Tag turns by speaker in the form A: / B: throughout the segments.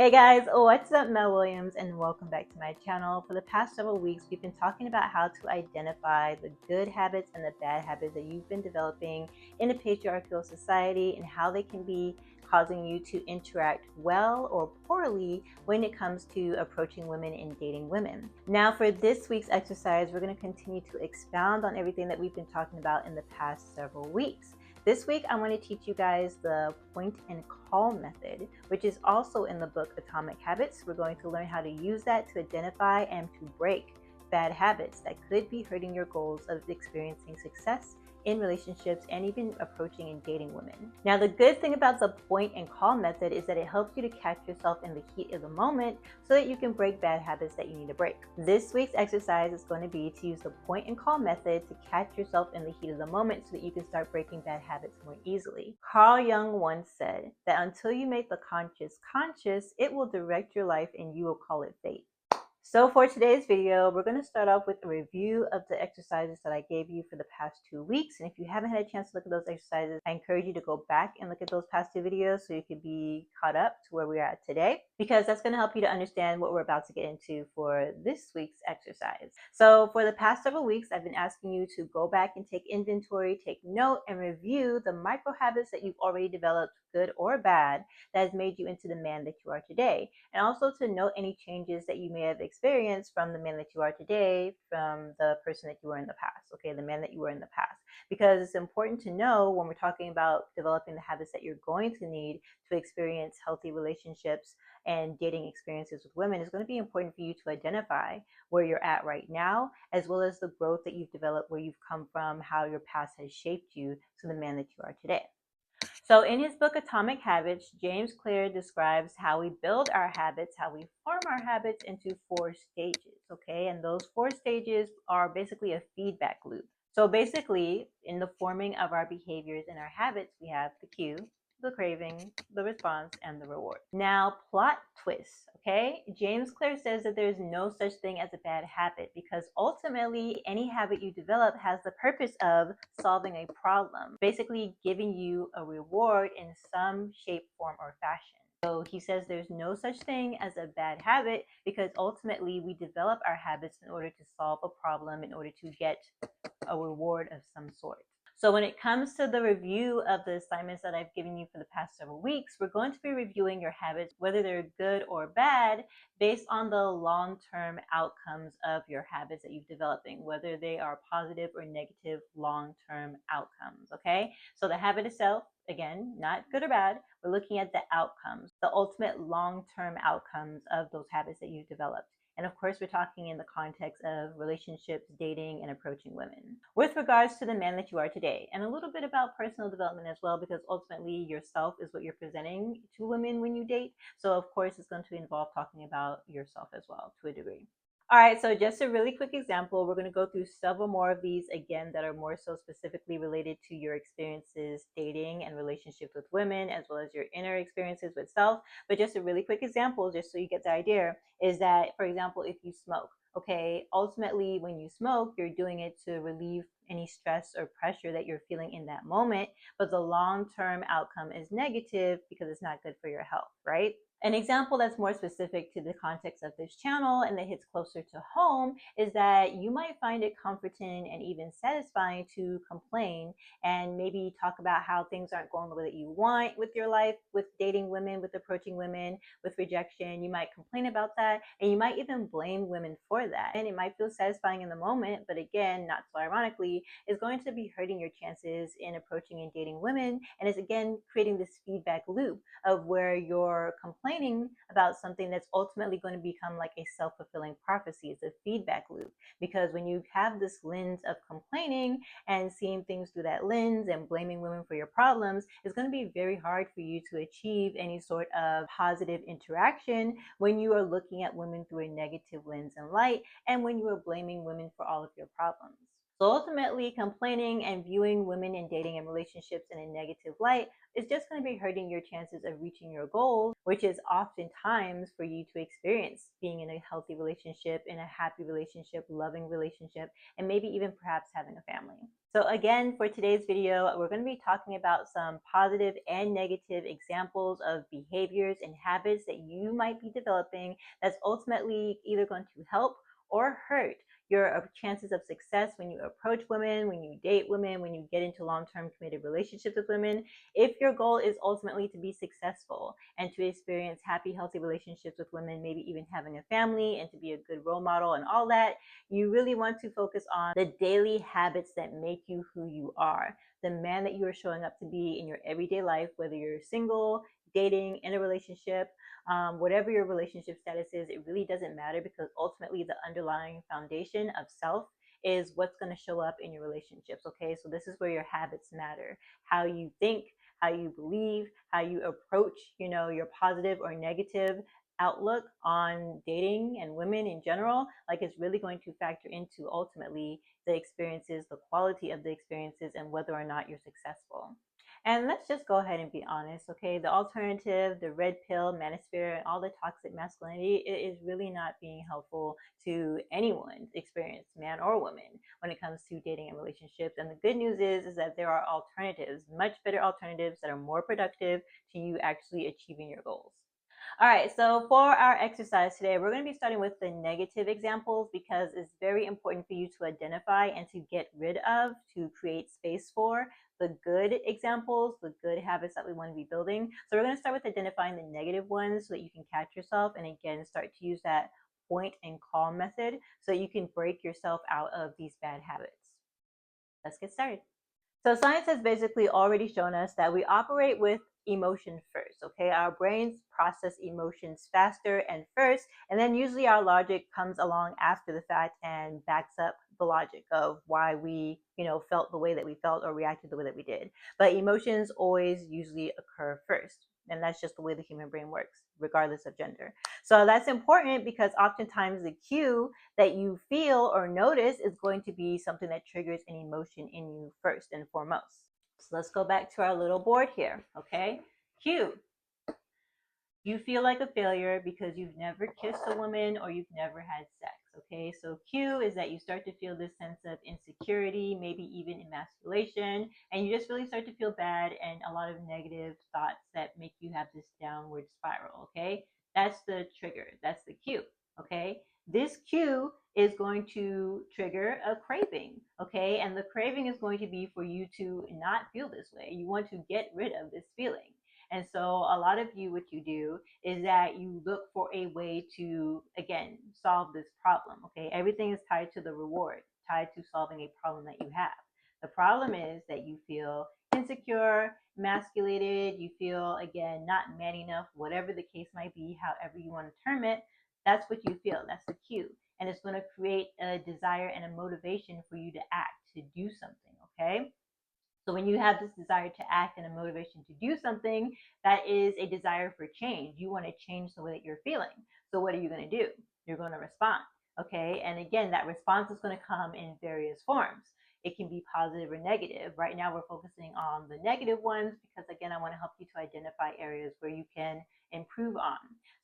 A: Hey guys, what's up? Mel Williams, and welcome back to my channel. For the past several weeks, we've been talking about how to identify the good habits and the bad habits that you've been developing in a patriarchal society and how they can be causing you to interact well or poorly when it comes to approaching women and dating women. Now, for this week's exercise, we're going to continue to expound on everything that we've been talking about in the past several weeks. This week, I want to teach you guys the point and call method, which is also in the book Atomic Habits. We're going to learn how to use that to identify and to break bad habits that could be hurting your goals of experiencing success in relationships and even approaching and dating women. Now, the good thing about the point and call method is that it helps you to catch yourself in the heat of the moment so that you can break bad habits that you need to break. This week's exercise is going to be to use the point and call method to catch yourself in the heat of the moment so that you can start breaking bad habits more easily. Carl Jung once said that until you make the conscious conscious, it will direct your life and you will call it fate. So for today's video, we're going to start off with a review of the exercises that I gave you for the past 2 weeks. And if you haven't had a chance to look at those exercises, I encourage you to go back and look at those past 2 videos so you can be caught up to where we are at today, because that's going to help you to understand what we're about to get into for this week's exercise. So for the past several weeks, I've been asking you to go back and take inventory, take note, and review the micro habits that you've already developed, good or bad, that has made you into the man that you are today. And also to note any changes that you may have experienced from the man that you are today, from the person that you were in the past, okay, the man that you were in the past. Because it's important to know when we're talking about developing the habits that you're going to need to experience healthy relationships and dating experiences with women, it's going to be important for you to identify where you're at right now, as well as the growth that you've developed, where you've come from, how your past has shaped you to the man that you are today. So in his book Atomic Habits, James Clear describes how we build our habits, how we form our habits into 4 stages, okay? And those 4 stages are basically a feedback loop. So basically, in the forming of our behaviors and our habits, we have the cue, the craving, the response, and the reward. Now, plot twist, okay? James Clear says that there's no such thing as a bad habit because ultimately any habit you develop has the purpose of solving a problem, basically giving you a reward in some shape, form, or fashion. So he says there's no such thing as a bad habit because ultimately we develop our habits in order to solve a problem, in order to get a reward of some sort. So when it comes to the review of the assignments that I've given you for the past several weeks, we're going to be reviewing your habits, whether they're good or bad, based on the long-term outcomes of your habits that you've developing, whether they are positive or negative long-term outcomes, okay? So the habit itself, again, not good or bad, we're looking at the outcomes, the ultimate long-term outcomes of those habits that you've developed. And of course, we're talking in the context of relationships, dating, and approaching women. With regards to the man that you are today, and a little bit about personal development as well, because ultimately yourself is what you're presenting to women when you date. So of course, it's going to involve talking about yourself as well to a degree. All right, so just a really quick example. We're going to go through several more of these again that are more so specifically related to your experiences dating and relationships with women, as well as your inner experiences with self. But just a really quick example, just so you get the idea, is that, for example, if you smoke, okay, ultimately when you smoke, you're doing it to relieve any stress or pressure that you're feeling in that moment, but the long-term outcome is negative because it's not good for your health, right? An example that's more specific to the context of this channel and that hits closer to home is that you might find it comforting and even satisfying to complain and maybe talk about how things aren't going the way that you want with your life, with dating women, with approaching women, with rejection. You might complain about that, and you might even blame women for that. And it might feel satisfying in the moment, but again, not so ironically, is going to be hurting your chances in approaching and dating women, and is again creating this feedback loop of where you're complaining about something that's ultimately going to become like a self-fulfilling prophecy. It's a feedback loop, because when you have this lens of complaining and seeing things through that lens and blaming women for your problems, it's going to be very hard for you to achieve any sort of positive interaction when you are looking at women through a negative lens and light, and when you are blaming women for all of your problems. So ultimately, complaining and viewing women in dating and relationships in a negative light is just going to be hurting your chances of reaching your goals, which is oftentimes for you to experience being in a healthy relationship, in a happy relationship, loving relationship, and maybe even perhaps having a family. So again, for today's video, we're going to be talking about some positive and negative examples of behaviors and habits that you might be developing that's ultimately either going to help or hurt your chances of success when you approach women, when you date women, when you get into long-term committed relationships with women. If your goal is ultimately to be successful and to experience happy, healthy relationships with women, maybe even having a family and to be a good role model and all that, you really want to focus on the daily habits that make you who you are, the man that you are showing up to be in your everyday life, whether you're single, dating, in a relationship, whatever your relationship status is. It really doesn't matter, because ultimately the underlying foundation of self is what's going to show up in your relationships. Okay, so this is where your habits matter. How you think, how you believe, how you approach, your positive or negative outlook on dating and women in general, like, it's really going to factor into ultimately the experiences, the quality of the experiences, and whether or not you're successful. And let's just go ahead and be honest, okay? The alternative, the red pill, manosphere, and all the toxic masculinity, it is really not being helpful to anyone's experience, man or woman, when it comes to dating and relationships. And the good news is that there are alternatives, much better alternatives that are more productive to you actually achieving your goals. All right, so for our exercise today, we're going to be starting with the negative examples, because it's very important for you to identify and to get rid of, to create space for the good examples, the good habits that we want to be building. So we're going to start with identifying the negative ones so that you can catch yourself, and again, start to use that point and call method so that you can break yourself out of these bad habits. Let's get started. So science has basically already shown us that we operate with emotion first, okay? Our brains process emotions faster and first, and then usually our logic comes along after the fact and backs up the logic of why we, felt the way that we felt or reacted the way that we did. But emotions always usually occur first. And that's just the way the human brain works, regardless of gender. So that's important, because oftentimes the cue that you feel or notice is going to be something that triggers an emotion in you first and foremost. So let's go back to our little board here, okay? Cue. You feel like a failure because you've never kissed a woman or you've never had sex, okay? So cue is that you start to feel this sense of insecurity, maybe even emasculation, and you just really start to feel bad and a lot of negative thoughts that make you have this downward spiral, okay? That's the trigger. That's the cue, okay? This cue is going to trigger a craving, okay? And the craving is going to be for you to not feel this way. You want to get rid of this feeling. And so a lot of you, what you do is that you look for a way to, again, solve this problem, okay? Everything is tied to the reward, tied to solving a problem that you have. The problem is that you feel insecure, emasculated, you feel, again, not man enough, whatever the case might be, however you want to term it. That's what you feel. That's the cue. And it's going to create a desire and a motivation for you to act, to do something, okay? So when you have this desire to act and a motivation to do something, that is a desire for change. You want to change the way that you're feeling. So what are you going to do? You're going to respond. Okay. And again, that response is going to come in various forms. It can be positive or negative. Right now, we're focusing on the negative ones because, again, I want to help you to identify areas where you can improve on.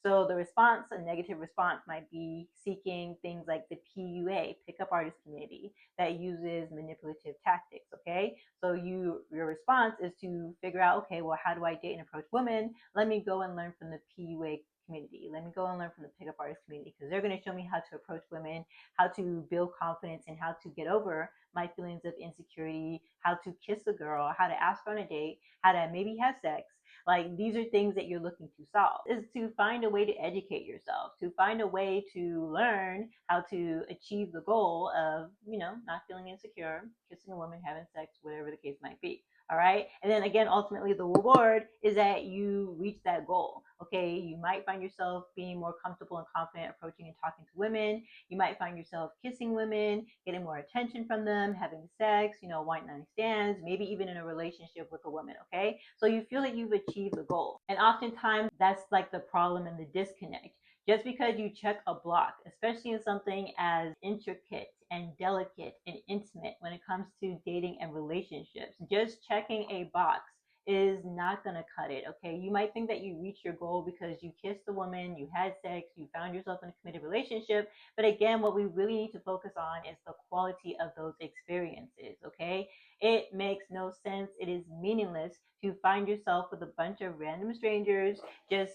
A: So the response, a negative response, might be seeking things like the PUA, pickup artist community, that uses manipulative tactics. Okay, so your response is to figure out, okay, well, how do I date and approach women? Let me go and learn from the PUA community. Let me go and learn from the pickup artist community, because they're going to show me how to approach women, how to build confidence, and how to get over my feelings of insecurity, how to kiss a girl, how to ask her on a date, how to maybe have sex. Like, these are things that you're looking to solve, is to find a way to educate yourself, to find a way to learn how to achieve the goal of, not feeling insecure, kissing a woman, having sex, whatever the case might be. All right. And then again, ultimately, the reward is that you reach that goal. Okay. You might find yourself being more comfortable and confident approaching and talking to women. You might find yourself kissing women, getting more attention from them, having sex, white night stands, maybe even in a relationship with a woman. Okay. So you feel that you've achieved the goal. And oftentimes that's like the problem and the disconnect. Just because you check a block, especially in something as intricate and delicate and intimate when it comes to dating and relationships, just checking a box is not going to cut it. Okay, you might think that you reached your goal because you kissed a woman, you had sex, you found yourself in a committed relationship. But again, what we really need to focus on is the quality of those experiences. Okay, it makes no sense, it is meaningless to find yourself with a bunch of random strangers just,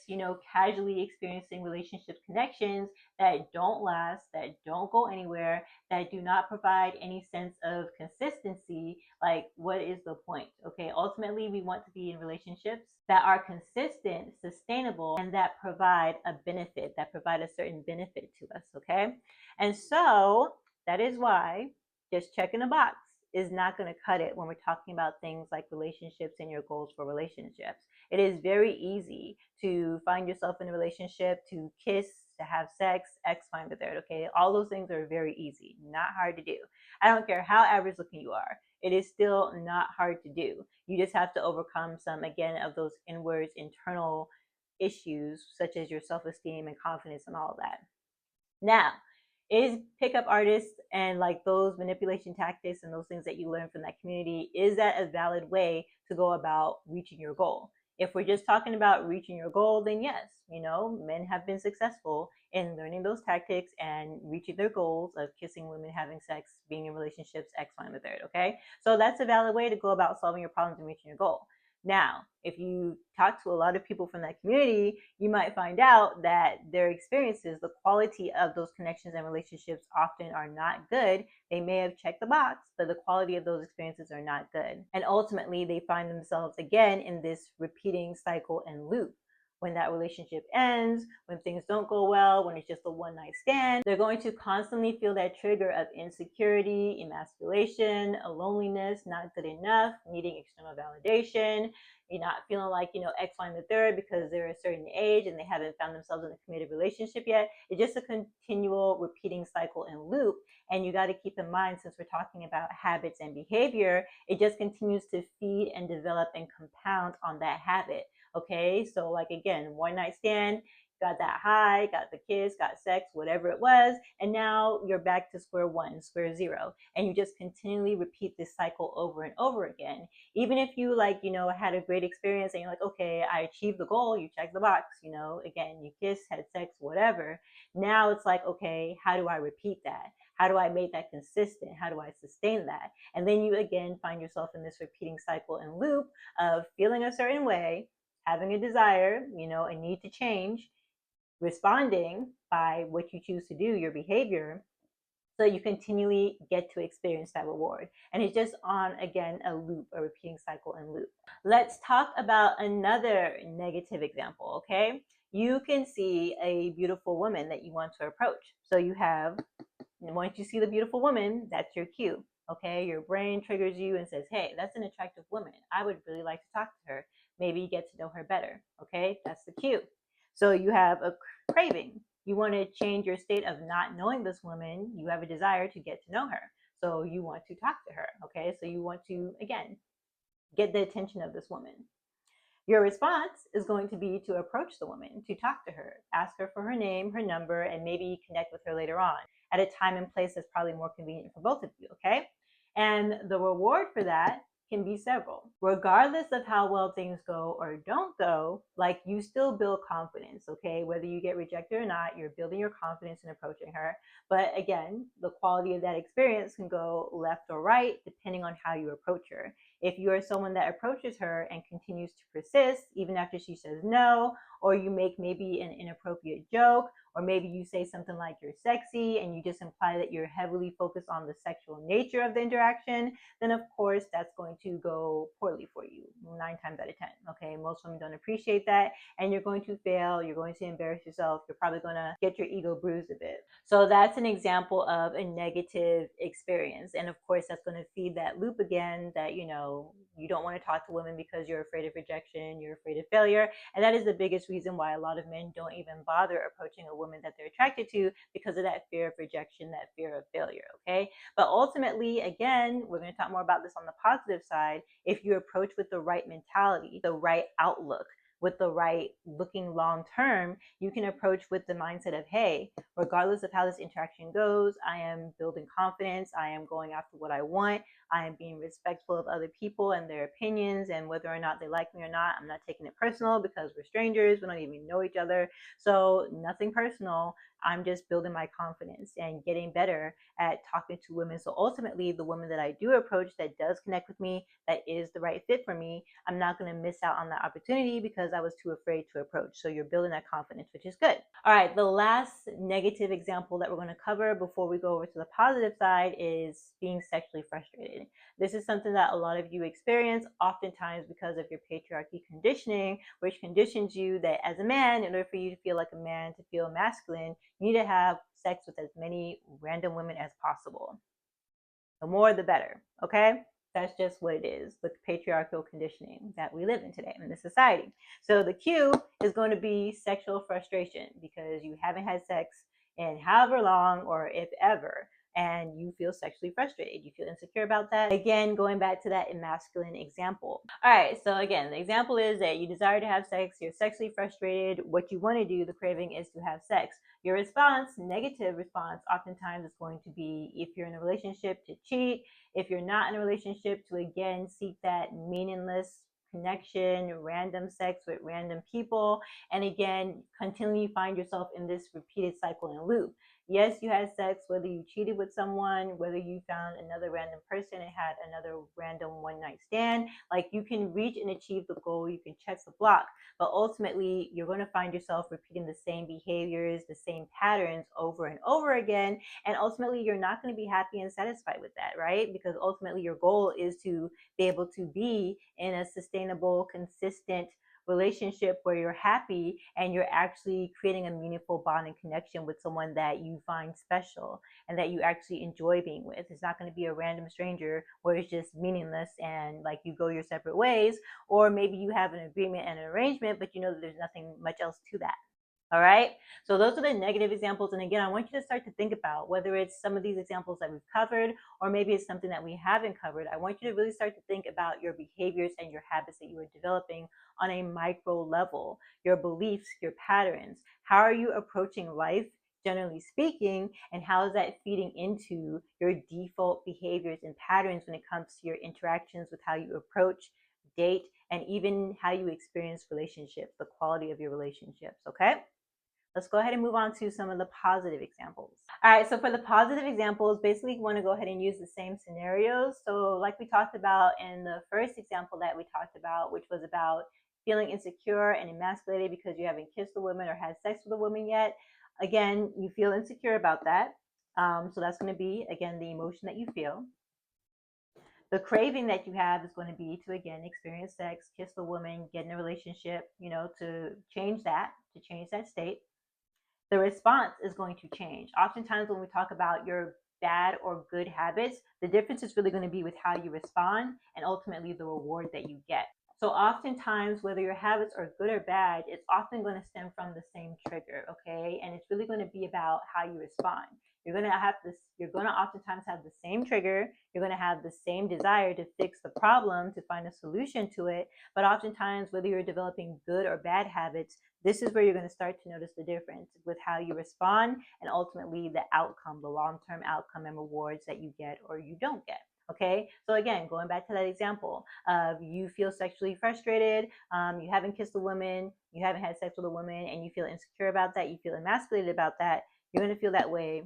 A: casually experiencing relationship connections that don't last, that don't go anywhere, that do not provide any sense of consistency. Like, what is the point? Okay, ultimately, we want to be in relationships that are consistent, sustainable, and that provide a benefit, that provide a certain benefit to us. Okay, and so that is why just checking a box is not going to cut it when we're talking about things like relationships and your goals for relationships. It is very easy to find yourself in a relationship, to kiss, to have sex, X, Y, and the third. Okay, all those things are very easy, not hard to do. I don't care how average looking you are. It is still not hard to do. You just have to overcome some, again, of those inwards, internal issues, such as your self esteem and confidence and all of that. Now, is pickup artists and like those manipulation tactics and those things that you learn from that community, is that a valid way to go about reaching your goal? If we're just talking about reaching your goal, then yes, men have been successful in learning those tactics and reaching their goals of kissing women, having sex, being in relationships, X, Y, and the third. Okay, so that's a valid way to go about solving your problems and reaching your goal. Now, if you talk to a lot of people from that community, you might find out that their experiences, the quality of those connections and relationships often are not good. They may have checked the box, but the quality of those experiences are not good. And ultimately, they find themselves again in this repeating cycle and loop. When that relationship ends, when things don't go well, when it's just a one night stand, they're going to constantly feel that trigger of insecurity, emasculation, a loneliness, not good enough, needing external validation. You're not feeling like, X, Y, and the third because they're a certain age and they haven't found themselves in a committed relationship yet. It's just a continual repeating cycle and loop. And you got to keep in mind, since we're talking about habits and behavior, it just continues to feed and develop and compound on that habit. Okay, so like again, one night stand, got that high, got the kiss, got sex, whatever it was, and now you're back to square one, square zero, and you just continually repeat this cycle over and over again. Even if you had a great experience and you're like, okay, I achieved the goal, you check the box, again, you kissed, had sex, whatever. Now it's like, okay, how do I repeat that? How do I make that consistent? How do I sustain that? And then you again find yourself in this repeating cycle and loop of feeling a certain way, having a desire, a need to change, responding by what you choose to do, your behavior, so you continually get to experience that reward. And it's just on, again, a loop, a repeating cycle and loop. Let's talk about another negative example, okay? You can see a beautiful woman that you want to approach. So once you see the beautiful woman, that's your cue, okay? Your brain triggers you and says, hey, that's an attractive woman. I would really like to talk to her. Maybe get to know her better, okay? That's the cue. So you have a craving. You want to change your state of not knowing this woman. You have a desire to get to know her. So you want to talk to her, okay? So you want to, again, get the attention of this woman. Your response is going to be to approach the woman, to talk to her, ask her for her name, her number, and maybe connect with her later on at a time and place that's probably more convenient for both of you, okay? And the reward for that can be several. Regardless of how well things go or don't go, like, you still build confidence, okay? Whether you get rejected or not, you're building your confidence in approaching her. But again, the quality of that experience can go left or right depending on how you approach her. If you are someone that approaches her and continues to persist even after she says no, or you make maybe an inappropriate joke, or maybe you say something like you're sexy and you just imply that you're heavily focused on the sexual nature of the interaction, then of course that's going to go poorly for you 9 times out of 10. Okay, most women don't appreciate that, and you're going to fail, you're going to embarrass yourself, you're probably going to get your ego bruised a bit. So that's an example of a negative experience, and of course that's going to feed that loop again, that you don't want to talk to women because you're afraid of rejection, you're afraid of failure. And that is the biggest reason why a lot of men don't even bother approaching a woman that they're attracted to, because of that fear of rejection, that fear of failure. Okay, but ultimately, again, we're going to talk more about this on the positive side. If you approach with the right mentality, the right outlook, with the right looking long term, you can approach with the mindset of, hey, regardless of how this interaction goes, I am building confidence, I am going after what I want, I am being respectful of other people and their opinions, and whether or not they like me or not, I'm not taking it personal because we're strangers, we don't even know each other. So nothing personal. I'm just building my confidence and getting better at talking to women. So ultimately, the woman that I do approach that does connect with me, that is the right fit for me, I'm not going to miss out on that opportunity because I was too afraid to approach. So you're building that confidence, which is good. All right, the last negative example that we're going to cover before we go over to the positive side is being sexually frustrated. This is something that a lot of you experience, oftentimes because of your patriarchy conditioning, which conditions you that as a man, in order for you to feel like a man, to feel masculine, you need to have sex with as many random women as possible. The more, the better, okay? That's just what it is, the patriarchal conditioning that we live in today in this society. So the Q is going to be sexual frustration because you haven't had sex in however long or if ever, and you feel sexually frustrated. You feel insecure about that. Again, going back to that masculine example. All right, so again, the example is that you desire to have sex, you're sexually frustrated. What you want to do, the craving, is to have sex. Your response, negative response, oftentimes is going to be, if you're in a relationship, to cheat. If you're not in a relationship, to again seek that meaningless connection, random sex with random people, and again, continually find yourself in this repeated cycle and loop. Yes, you had sex, whether you cheated with someone, whether you found another random person and had another random one night stand. Like, you can reach and achieve the goal, you can check the block, but ultimately you're going to find yourself repeating the same behaviors, the same patterns over and over again. And ultimately you're not going to be happy and satisfied with that, right? Because ultimately your goal is to be able to be in a sustainable, consistent relationship where you're happy and you're actually creating a meaningful bond and connection with someone that you find special and that you actually enjoy being with. It's not going to be a random stranger where it's just meaningless and like you go your separate ways, or maybe you have an agreement and an arrangement, but you know that there's nothing much else to that. All right. So those are the negative examples. And again, I want you to start to think about whether it's some of these examples that we've covered, or maybe it's something that we haven't covered. I want you to really start to think about your behaviors and your habits that you are developing on a micro level, your beliefs, your patterns. How are you approaching life, generally speaking, and how is that feeding into your default behaviors and patterns when it comes to your interactions with how you approach, date, and even how you experience relationships, the quality of your relationships, okay? Let's go ahead and move on to some of the positive examples. All right, so for the positive examples, basically you want to go ahead and use the same scenarios. So like we talked about in the first example that we talked about, which was about feeling insecure and emasculated because you haven't kissed a woman or had sex with a woman yet. Again, you feel insecure about that. So that's going to be, again, the emotion that you feel. The craving that you have is going to be to again experience sex, kiss the woman, get in a relationship, to change that state. The response is going to change. Oftentimes when we talk about your bad or good habits, the difference is really going to be with how you respond and ultimately the reward that you get. So oftentimes, whether your habits are good or bad, it's often going to stem from the same trigger, okay? And it's really going to be about how you respond. You're going to oftentimes have the same trigger. You're going to have the same desire to fix the problem, to find a solution to it. But oftentimes, whether you're developing good or bad habits, this is where you're going to start to notice the difference with how you respond and ultimately the outcome, the long-term outcome and rewards that you get or you don't get. Okay, so again, going back to that example of you feel sexually frustrated, you haven't kissed a woman, you haven't had sex with a woman, and you feel insecure about that, you feel emasculated about that, you're going to feel that way,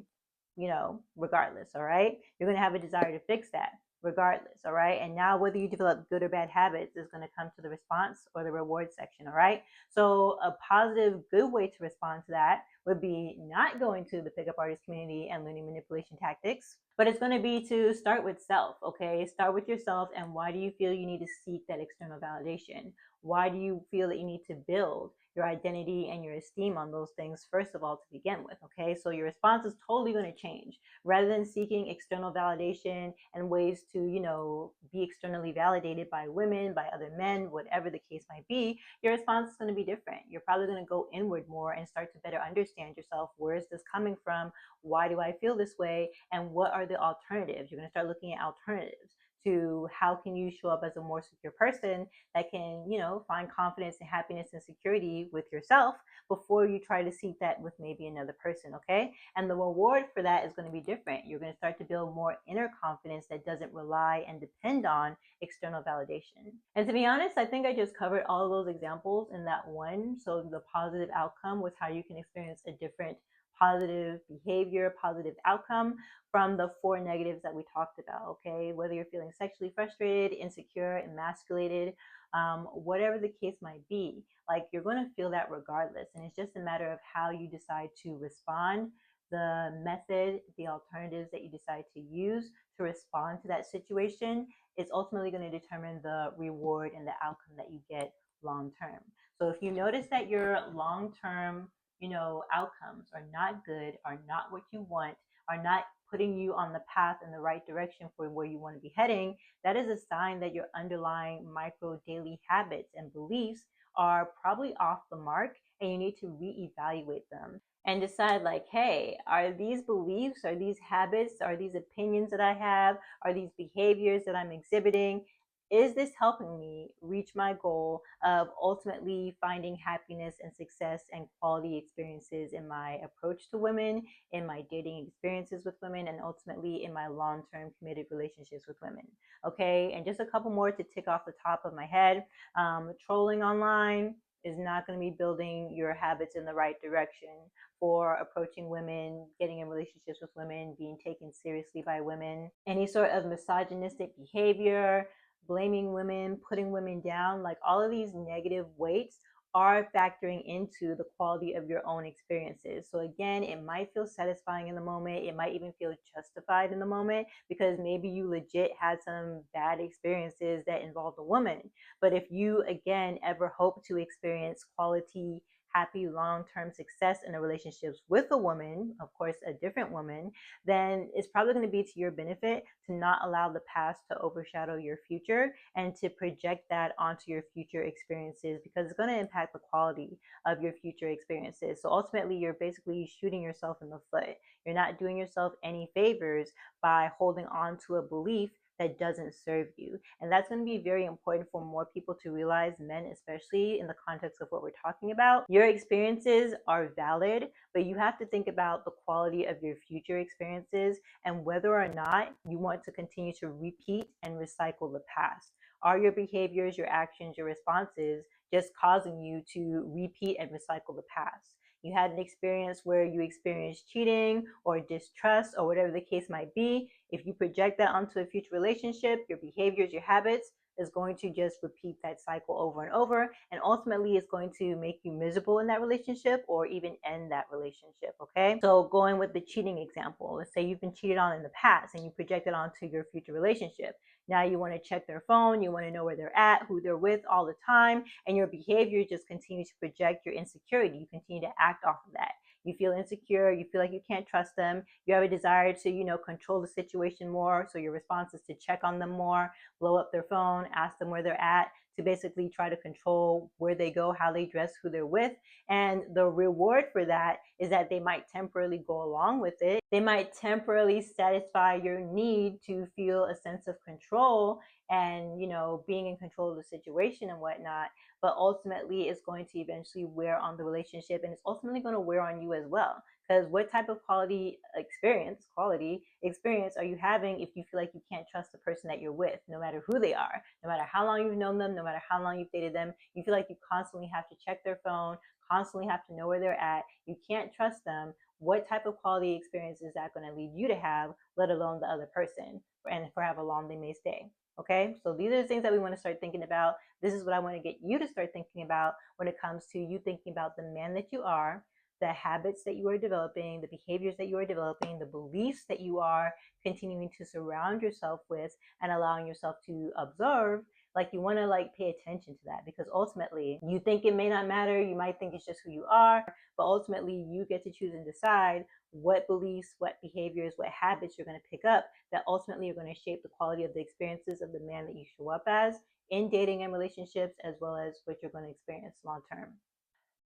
A: regardless. All right, you're going to have a desire to fix that regardless. All right, and now whether you develop good or bad habits is going to come to the response or the reward section. All right, so a positive, good way to respond to that would be not going to the pickup artist community and learning manipulation tactics, but it's going to be to start with self. Okay, start with yourself. And why do you feel you need to seek that external validation? Why do you feel that you need to build your identity and your esteem on those things first of all to begin with? Okay, so your response is totally going to change. Rather than seeking external validation and ways to be externally validated by women, by other men, whatever the case might be, your response is going to be different. You're probably going to go inward more and start to better understand yourself. Where is this coming from? Why do I feel this way? And what are the alternatives? You're going to start looking at alternatives to how can you show up as a more secure person that can, find confidence and happiness and security with yourself before you try to seek that with maybe another person, okay? And the reward for that is going to be different. You're going to start to build more inner confidence that doesn't rely and depend on external validation. And to be honest, I think I just covered all of those examples in that one. So the positive outcome was how you can experience a different positive behavior, positive outcome from the four negatives that we talked about, okay? Whether you're feeling sexually frustrated, insecure, emasculated, whatever the case might be, like you're going to feel that regardless. And it's just a matter of how you decide to respond, the method, the alternatives that you decide to use to respond to that situation is ultimately going to determine the reward and the outcome that you get long term. So if you notice that your long term, outcomes are not good, are not what you want, are not putting you on the path in the right direction for where you want to be heading, that is a sign that your underlying micro daily habits and beliefs are probably off the mark and you need to reevaluate them and decide like, hey, are these beliefs, are these habits, are these opinions that I have, are these behaviors that I'm exhibiting, is this helping me reach my goal of ultimately finding happiness and success and quality experiences in my approach to women, in my dating experiences with women, and ultimately in my long-term committed relationships with women? Okay, and just a couple more to tick off the top of my head. Trolling online is not going to be building your habits in the right direction for approaching women, getting in relationships with women, being taken seriously by women. Any sort of misogynistic behavior, blaming women, putting women down, like all of these negative weights are factoring into the quality of your own experiences. So again, it might feel satisfying in the moment. It might even feel justified in the moment because maybe you legit had some bad experiences that involved a woman. But if you again ever hope to experience quality, happy long-term success in a relationships with a woman, of course a different woman, then it's probably going to be to your benefit to not allow the past to overshadow your future and to project that onto your future experiences because it's going to impact the quality of your future experiences. So ultimately, you're basically shooting yourself in the foot. You're not doing yourself any favors by holding on to a belief that doesn't serve you. And that's going to be very important for more people to realize, men especially, in the context of what we're talking about. Your experiences are valid, but you have to think about the quality of your future experiences and whether or not you want to continue to repeat and recycle the past. Are your behaviors, your actions, your responses just causing you to repeat and recycle the past? You had an experience where you experienced cheating or distrust or whatever the case might be. If you project that onto a future relationship, your behaviors, your habits is going to just repeat that cycle over and over. And ultimately, it's going to make you miserable in that relationship or even end that relationship. Okay. So, going with the cheating example, let's say you've been cheated on in the past and you project it onto your future relationship. Now you want to check their phone, you want to know where they're at, who they're with all the time, and your behavior just continues to project your insecurity. You continue to act off of that. You feel insecure, you feel like you can't trust them, you have a desire to, control the situation more. So your response is to check on them more, blow up their phone, ask them where they're at, to basically try to control where they go, how they dress, who they're with. And the reward for that is that they might temporarily go along with it. They might temporarily satisfy your need to feel a sense of control and, being in control of the situation and whatnot. But ultimately, it's going to eventually wear on the relationship and it's ultimately going to wear on you as well. Because what type of quality experience are you having if you feel like you can't trust the person that you're with, no matter who they are, no matter how long you've known them, no matter how long you've dated them? You feel like you constantly have to check their phone, constantly have to know where they're at. You can't trust them. What type of quality experience is that going to lead you to have, let alone the other person, and for however long they may stay? Okay, so these are the things that we want to start thinking about. This is what I want to get you to start thinking about when it comes to you thinking about the man that you are, the habits that you are developing, the behaviors that you are developing, the beliefs that you are continuing to surround yourself with, and allowing yourself to observe. Like, you want to pay attention to that because ultimately you think it may not matter. You might think it's just who you are, but ultimately you get to choose and decide what beliefs, what behaviors, what habits you're going to pick up that ultimately are going to shape the quality of the experiences of the man that you show up as in dating and relationships, as well as what you're going to experience long term.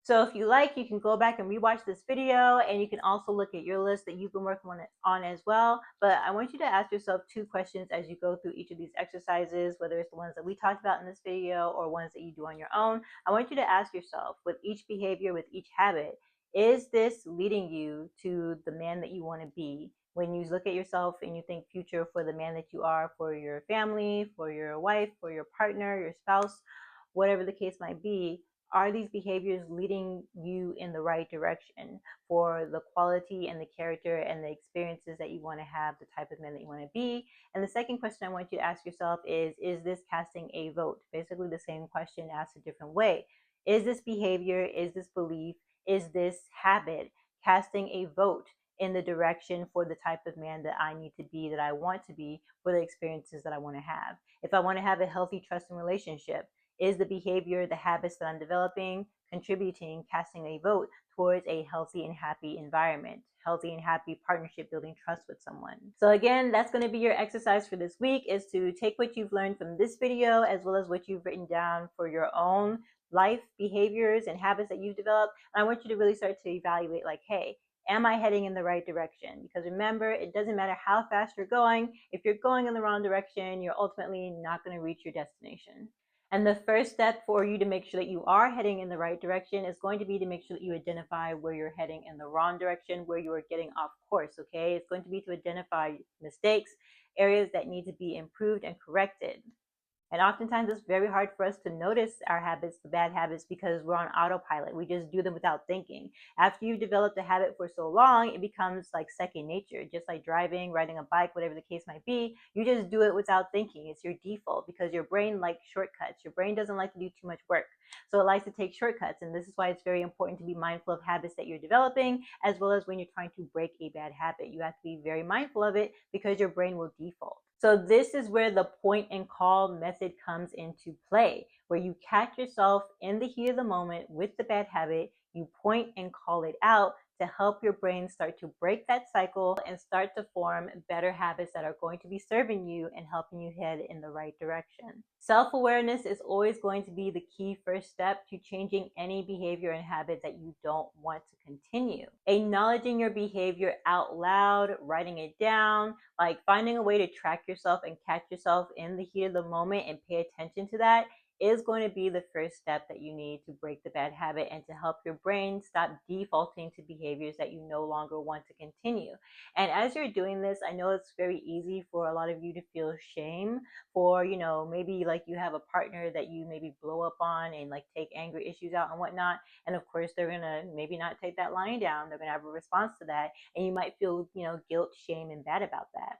A: So if you like, you can go back and rewatch this video, and you can also look at your list that you've been working on as well. But I want you to ask yourself 2 questions as you go through each of these exercises, whether it's the ones that we talked about in this video or ones that you do on your own. I want you to ask yourself, with each behavior, with each habit, is this leading you to the man that you want to be? When you look at yourself and you think future for the man that you are, for your family, for your wife, for your partner, your spouse, whatever the case might be, are these behaviors leading you in the right direction for the quality and the character and the experiences that you want to have, the type of man that you want to be? And the second question I want you to ask yourself is this casting a vote? Basically the same question asked a different way. Is this behavior, is this belief, is this habit casting a vote in the direction for the type of man that I need to be, that I want to be, for the experiences that I want to have? If I want to have a healthy, trusting relationship, is the behavior, the habits that I'm developing contributing, casting a vote towards a healthy and happy environment, healthy and happy partnership, building trust with someone? So again, that's going to be your exercise for this week, is to take what you've learned from this video as well as what you've written down for your own life behaviors and habits that you've developed. And I want you to really start to evaluate, like, hey, am I heading in the right direction? Because remember, it doesn't matter how fast you're going. If you're going in the wrong direction, you're ultimately not going to reach your destination. And the first step for you to make sure that you are heading in the right direction is going to be to make sure that you identify where you're heading in the wrong direction, where you are getting off course, okay? It's going to be to identify mistakes, areas that need to be improved and corrected. And oftentimes it's very hard for us to notice our habits, the bad habits, because we're on autopilot. We just do them without thinking. After you've developed a habit for so long, it becomes like second nature, just like driving, riding a bike, whatever the case might be. You just do it without thinking. It's your default because your brain likes shortcuts. Your brain doesn't like to do too much work. So it likes to take shortcuts. And this is why it's very important to be mindful of habits that you're developing, as well as when you're trying to break a bad habit. You have to be very mindful of it because your brain will default. So this is where the point and call method comes into play, where you catch yourself in the heat of the moment with the bad habit, you point and call it out to help your brain start to break that cycle and start to form better habits that are going to be serving you and helping you head in the right direction. Self-awareness is always going to be the key first step to changing any behavior and habit that you don't want to continue. Acknowledging your behavior out loud, writing it down, like finding a way to track yourself and catch yourself in the heat of the moment and pay attention to that is going to be the first step that you need to break the bad habit and to help your brain stop defaulting to behaviors that you no longer want to continue. And as you're doing this, I know it's very easy for a lot of you to feel shame for, maybe like you have a partner that you maybe blow up on and like take anger issues out and whatnot. And of course, they're going to maybe not take that lying down. They're going to have a response to that. And you might feel, guilt, shame, and bad about that.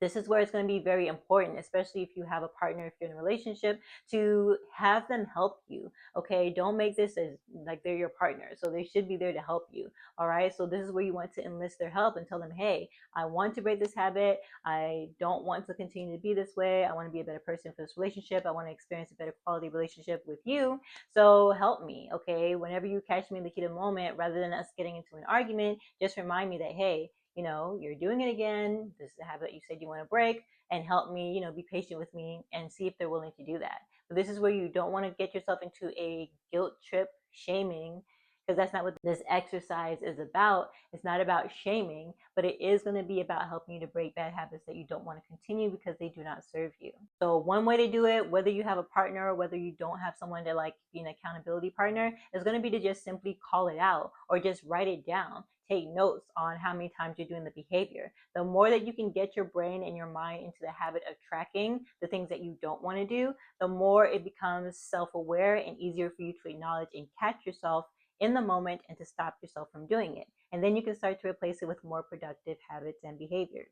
A: This is where it's going to be very important, especially if you have a partner, if you're in a relationship, to have them help you. Okay, don't make this as like they're your partner, so they should be there to help you. All right, so this is where you want to enlist their help and tell them, hey, I want to break this habit. I don't want to continue to be this way. I want to be a better person for this relationship. I want to experience a better quality relationship with you, so help me. Okay, whenever you catch me in the heat of the moment, rather than us getting into an argument, just remind me that, hey, you're doing it again. This is a habit you said you want to break, and help me, be patient with me and see if they're willing to do that. But this is where you don't want to get yourself into a guilt trip, shaming, because that's not what this exercise is about. It's not about shaming, but it is going to be about helping you to break bad habits that you don't want to continue because they do not serve you. So one way to do it, whether you have a partner or whether you don't have someone to like be an accountability partner, is going to be to just simply call it out or just write it down. Take notes on how many times you're doing the behavior. The more that you can get your brain and your mind into the habit of tracking the things that you don't want to do, the more it becomes self-aware and easier for you to acknowledge and catch yourself in the moment and to stop yourself from doing it. And then you can start to replace it with more productive habits and behaviors.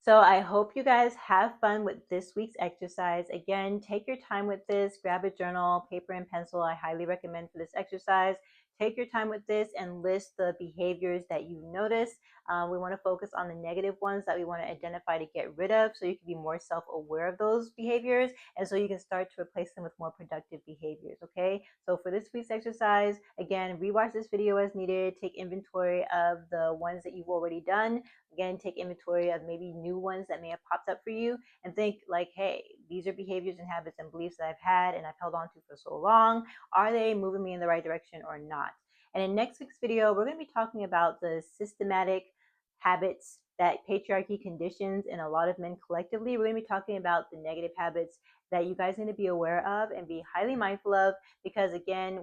A: So I hope you guys have fun with this week's exercise. Again, take your time with this, grab a journal, paper and pencil. I highly recommend for this exercise. Take your time with this and list the behaviors that you notice. We want to focus on the negative ones that we want to identify to get rid of, so you can be more self-aware of those behaviors, and so you can start to replace them with more productive behaviors. Okay, So for this week's exercise, again, rewatch this video as needed, take inventory of the ones that you've already done. Again, take inventory of maybe new ones that may have popped up for you and think like, hey, these are behaviors and habits and beliefs that I've had and I've held on to for so long. Are they moving me in the right direction or not? And in next week's video, we're going to be talking about the systematic habits that patriarchy conditions in a lot of men collectively. We're going to be talking about the negative habits that you guys need to be aware of and be highly mindful of, because again,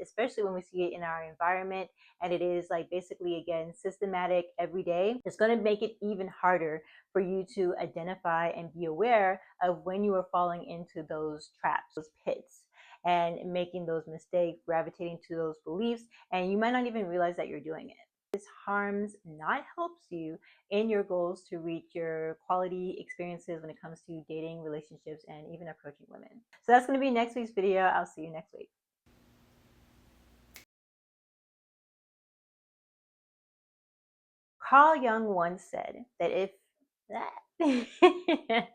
A: especially when we see it in our environment and it is like basically again systematic every day, it's going to make it even harder for you to identify and be aware of when you are falling into those traps, those pits, and making those mistakes, gravitating to those beliefs, and you might not even realize that you're doing it. This harms, not helps you in your goals to reach your quality experiences when it comes to dating, relationships, and even approaching women. So that's going to be next week's video. I'll see you next week. Carl Jung once said that if that